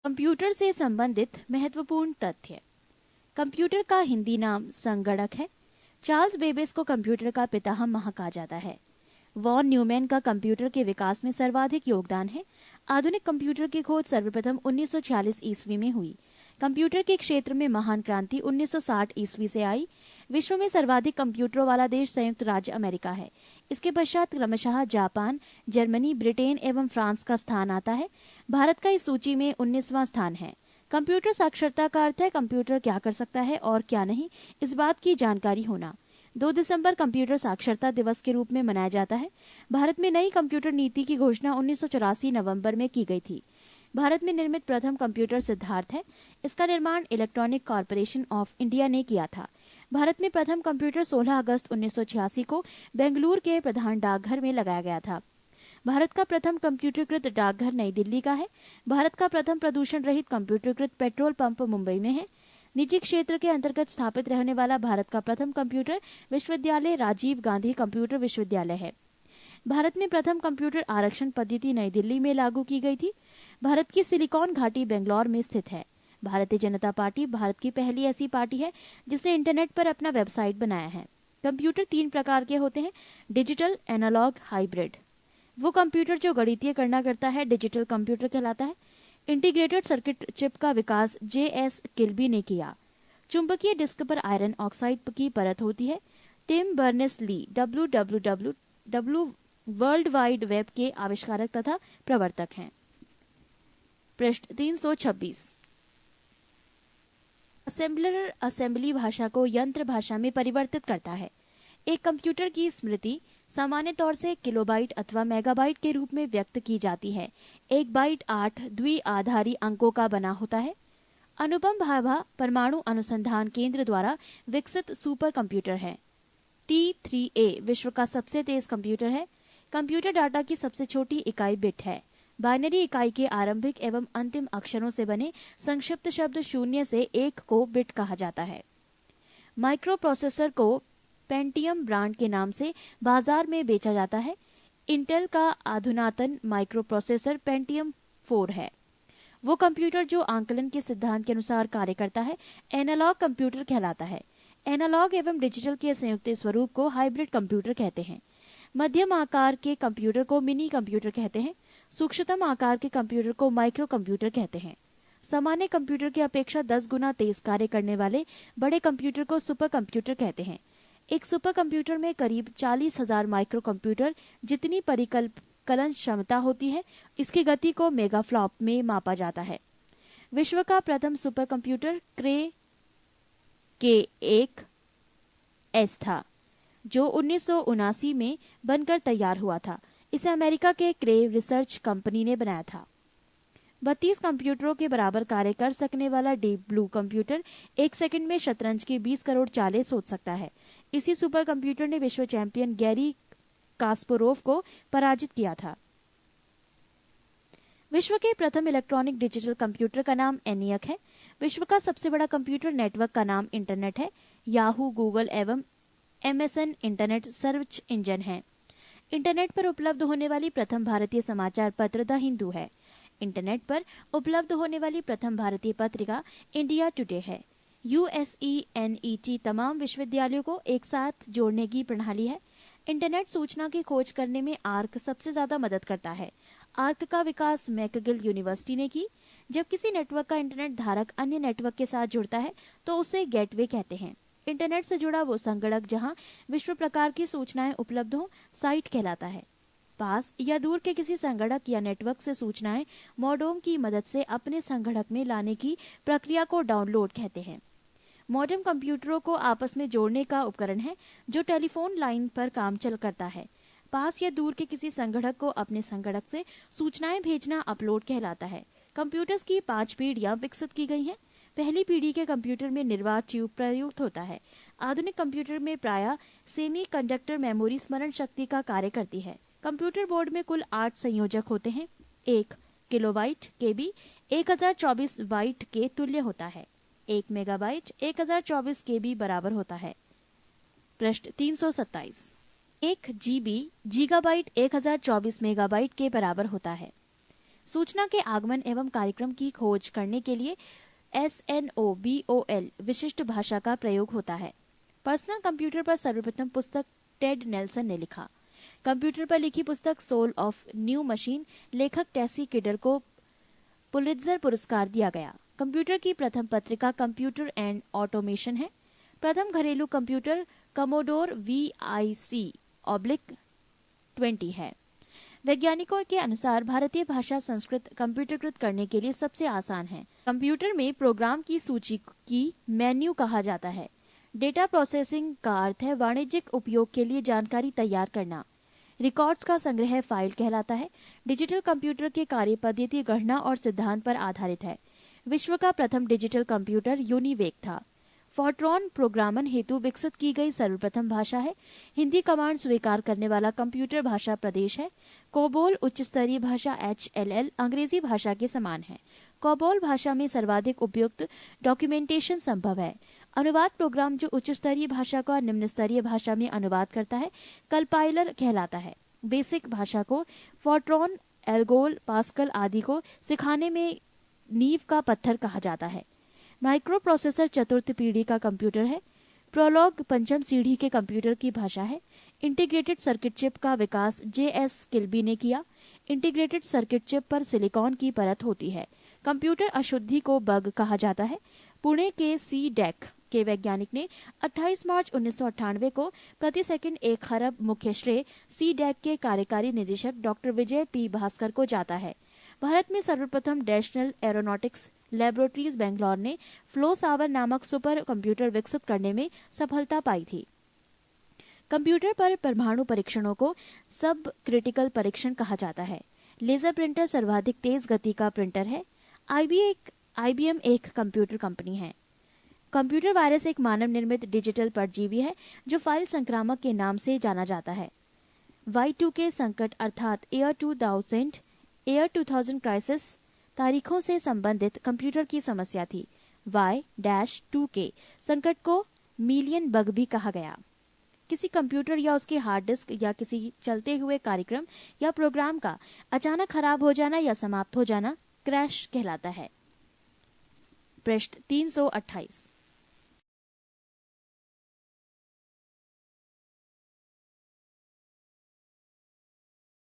Computer से संबंधित महत्वपूर्ण तथ्य। कंप्यूटर का हिंदी नाम संगणक है। चार्ल्स बेबेज को कंप्यूटर का पितामह कहा जाता है। वॉन न्यूमैन का कंप्यूटर के विकास में सर्वाधिक योगदान है। आधुनिक कंप्यूटर की खोज सर्वप्रथम 1946 ईस्वी में हुई। कंप्यूटर के क्षेत्र में महान क्रांति 1960 ईस्वी से आई। विश्व में सर्वाधिक कंप्यूटरों वाला देश संयुक्त राज्य अमेरिका है। इसके पश्चात क्रमशः जापान, जर्मनी, ब्रिटेन एवं फ्रांस का स्थान आता है। भारत का इस सूची में 19वां स्थान है। कंप्यूटर साक्षरता का अर्थ है कंप्यूटर क्या कर सकता है और क्या नहीं, इस बात की जानकारी होना। 2 दिसंबर कंप्यूटर साक्षरता दिवस के रूप में मनाया जाता है। भारत में नई कंप्यूटर नीति की घोषणा 1984 नवंबर में की गई थी। भारत में निर्मित प्रथम कंप्यूटर सिद्धार्थ है। इसका निर्माण इलेक्ट्रॉनिक कॉर्पोरेशन ऑफ इंडिया ने किया था। भारत में प्रथम कंप्यूटर 16 अगस्त 1986 को बेंगलुरु के प्रधान डाकघर में लगाया गया था। भारत का प्रथम कंप्यूटरकृत डाकघर नई दिल्ली का है। भारत का प्रथम प्रदूषण रहित कंप्यूटरकृत पेट्रोल पंप मुंबई में है। निजी क्षेत्र के अंतर्गत स्थापित रहने वाला भारत का प्रथम कंप्यूटर विश्वविद्यालय राजीव गांधी कंप्यूटर विश्वविद्यालय है। भारत में प्रथम कंप्यूटर आरक्षण पद्धति नई दिल्ली में लागू की गई थी। भारत की सिलिकॉन घाटी बेंगलौर में स्थित है। भारतीय जनता पार्टी भारत की पहली ऐसी पार्टी है जिसने इंटरनेट पर अपना वेबसाइट बनाया है। कंप्यूटर 3 प्रकार के होते हैं: डिजिटल, एनालॉग, हाइब्रिड। वो कंप्यूटर जो गणितीय गणना करता है डिजिटल कंप्यूटर कहलाता है। इंटीग्रेटेड सर्किट चिप का विकास J.S. किल्बी ने किया। चुंबकीय डिस्क पर आयरन ऑक्साइड की परत होती है। Tim Berners Lee WWW world wide web के आविष्कारक तथा प्रवर्तक हैं। पृष्ठ 326। असेंबलर असेंबली भाषा को यंत्र भाषा में परिवर्तित करता है। एक कंप्यूटर की स्मृति सामान्य तौर से किलोबाइट अथवा मेगाबाइट के रूप में व्यक्त की जाती है। एक बाइट 8 द्विआधारी अंकों का बना होता है। अनुपम भाभा परमाणु अनुसंधान केंद्र द्वारा विकसित सुपर कंप्यूटर है। T3A विश्व का सबसे तेज कंप्यूटर है। कंप्यूटर डाटा की सबसे छोटी इकाई बिट है। बाइनरी इकाई के आरंभिक एवं अंतिम अक्षरों से बने संक्षिप्त शब्द 0 से 1 को बिट कहा जाता है। माइक्रो प्रोसेसर को पेंटियम ब्रांड के नाम से बाजार में बेचा जाता है। इंटेल का अधुनातन माइक्रो प्रोसेसर पेंटियम 4 है। वो कंप्यूटर जो आंकलन के सिद्धांत के अनुसार कार्य करता है एनालॉग कंप्यूटर कहलाता है। एनालॉग एवं डिजिटल के संयुक्त स्वरूप को हाइब्रिड कंप्यूटर कहते हैं। मध्यम आकार के कंप्यूटर को मिनी कंप्यूटर कहते हैं। सूक्ष्मतम आकार के कंप्यूटर को माइक्रो कंप्यूटर कहते हैं। सामान्य कंप्यूटर की अपेक्षा 10 गुना तेज कार्य करने वाले बड़े कंप्यूटर को सुपर कंप्यूटर कहते हैं। एक सुपर कंप्यूटर में करीब 40,000 माइक्रो कंप्यूटर जितनी परिकलन क्षमता होती है, इसकी गति को मेगाफ्लॉप में मापा जाता है। विश्व का प्रथम सुपर कंप्यूटर क्रे K1S था, जो 1979 में बनकर तैयार हुआ था। इसे अमेरिका के क्रे रिसर्च कंपनी ने बनाया था। 32 कंप्यूटरों के बराबर कार्य कर सकने वाला डीप ब्लू कंप्यूटर 1 सेकंड में शतरंज की 20 करोड़ चालें सोच सकता है। इसी सुपर कंप्यूटर ने विश्व चैंपियन गैरी कास्परोव को पराजित किया था। विश्व के प्रथम इलेक्ट्रॉनिक डिजिटल कंप्यूटर का नाम ENIAC है। विश्व का सबसे बड़ा कंप्यूटर नेटवर्क का नाम इंटरनेट है। याहू, गूगल एवं MSN इंटरनेट सर्च इंजन है। इंटरनेट पर उपलब्ध होने वाली प्रथम भारतीय समाचार पत्र द हिंदू है। इंटरनेट पर उपलब्ध होने वाली प्रथम भारतीय पत्रिका इंडिया टुडे है। USENET तमाम विश्वविद्यालयों को एक साथ जोड़ने की प्रणाली है। इंटरनेट सूचना की खोज करने में आर्क सबसे ज्यादा मदद करता है। आर्क का विकास मैकगिल यूनिवर्सिटी ने की। जब किसी नेटवर्क का इंटरनेट धारक अन्य नेटवर्क के साथ जुड़ता है तो उसे गेटवे कहते हैं। इंटरनेट से जुड़ा वो संगणक जहां विश्व प्रकार की सूचनाएं उपलब्ध हो साइट कहलाता है। पास या दूर के किसी संगणक या नेटवर्क से सूचनाएं मॉडेम की मदद से अपने संगणक में लाने की प्रक्रिया को डाउनलोड कहते हैं। मॉडेम कंप्यूटरों को आपस में जोड़ने का उपकरण है जो टेलीफोन लाइन पर काम चल करता है। पास या दूर के किसी संगणक को अपने संगणक से सूचनाएं भेजना अपलोड कहलाता है। कंप्यूटर्स की 5 पीढ़ियां विकसित की गई हैं। पहली पीढ़ी के कंप्यूटर में निर्वात ट्यूब प्रयुक्त होता है। आधुनिक कंप्यूटर में प्रायः सेमीकंडक्टर मेमोरी स्मरण शक्ति का कार्य करती है। कंप्यूटर बोर्ड में कुल 8 संयोजक होते हैं। 1 किलोबाइट KB 1024 बाइट के तुल्य होता है। 1 मेगाबाइट 1024 KB बराबर होता है। पृष्ठ 327। 1 GB गीगाबाइट 1024 मेगाबाइट के बराबर होता है। सूचना के आगमन एवं कार्यक्रम की खोज करने के लिए SNOBOL विशिष्ट भाषा का प्रयोग होता है। पर्सनल कंप्यूटर पर सर्वप्रथम पुस्तक टेड नेल्सन ने लिखा। कंप्यूटर पर लिखी पुस्तक सोल ऑफ न्यू मशीन लेखक टेसी किडर को पुलित्जर पुरस्कार दिया गया। कंप्यूटर की प्रथम पत्रिका कंप्यूटर एंड ऑटोमेशन है। प्रथम घरेलू कंप्यूटर कमोडोर VIC/20 है। वैज्ञानिकों के अनुसार भारतीय भाषा संस्कृत कंप्यूटरकृत करने के लिए सबसे आसान है। कंप्यूटर में प्रोग्राम की सूची की मेन्यू कहा जाता है। डेटा प्रोसेसिंग का अर्थ है वाणिज्यिक उपयोग के लिए जानकारी तैयार करना। रिकॉर्ड्स का संग्रह फाइल कहलाता है। डिजिटल कंप्यूटर के कार्य पद्धति गणना और सिद्धांत पर आधारित है। विश्व का प्रथम डिजिटल कंप्यूटर यूनिवेक था। फोर्ट्रॉन प्रोग्रामन हेतु विकसित की गई सर्वप्रथम भाषा है। हिंदी कमांड स्वीकार करने वाला कंप्यूटर भाषा प्रदेश है। कोबोल उच्च स्तरीय भाषा HLL अंग्रेजी भाषा के समान है। कोबोल भाषा में सर्वाधिक उपयुक्त डॉक्यूमेंटेशन संभव है। अनुवाद प्रोग्राम जो उच्च स्तरीय भाषा का निम्न स्तरीय भाषा में अनुवाद करता है कंपाइलर कहलाता है। बेसिक भाषा को फोर्ट्रॉन, एल्गोल, पास्कल आदि को सिखाने में नींव का पत्थर कहा जाता है। माइक्रो प्रोसेसर चतुर्थ पीढ़ी का कंप्यूटर है। प्रोलॉग पंचम सीढ़ी के कंप्यूटर की भाषा है। इंटीग्रेटेड सर्किट चिप का विकास JS किल्बी ने किया। इंटीग्रेटेड सर्किट चिप पर सिलिकॉन की परत होती है। कंप्यूटर अशुद्धि को बग कहा जाता है। पुणे के CDEC के वैज्ञानिक ने 28 मार्च 1998 को प्रति सेकंड 1 खरब मुख्य श्रेय CDEC के कार्यकारी निदेशक डॉक्टर विजय P भास्कर को जाता है। भारत में सर्वप्रथम नेशनल एरोनॉटिक्स लैबोरेटरीज बेंगलोर ने फ्लो सावर नामक सुपर कंप्यूटर विकसित करने में सफलता पाई थी। कंप्यूटर पर परमाणु परीक्षणों को सब क्रिटिकल परीक्षण कहा जाता है। लेजर प्रिंटर सर्वाधिक तेज गति का प्रिंटर है। IBM एक कंप्यूटर कंपनी है। कंप्यूटर वायरस एक मानव निर्मित डिजिटल परजीवी है जो फाइल संक्रामक के नाम से जाना जाता है। Y2K संकट अर्थात ईयर 2000 क्राइसिस तारीखों से संबंधित कंप्यूटर की समस्या थी। Y-2K संकट को मिलियन बग भी कहा गया। किसी कंप्यूटर या उसके हार्ड डिस्क या किसी चलते हुए कार्यक्रम या प्रोग्राम का अचानक खराब हो जाना या समाप्त हो जाना क्रैश कहलाता है। पृष्ठ 328।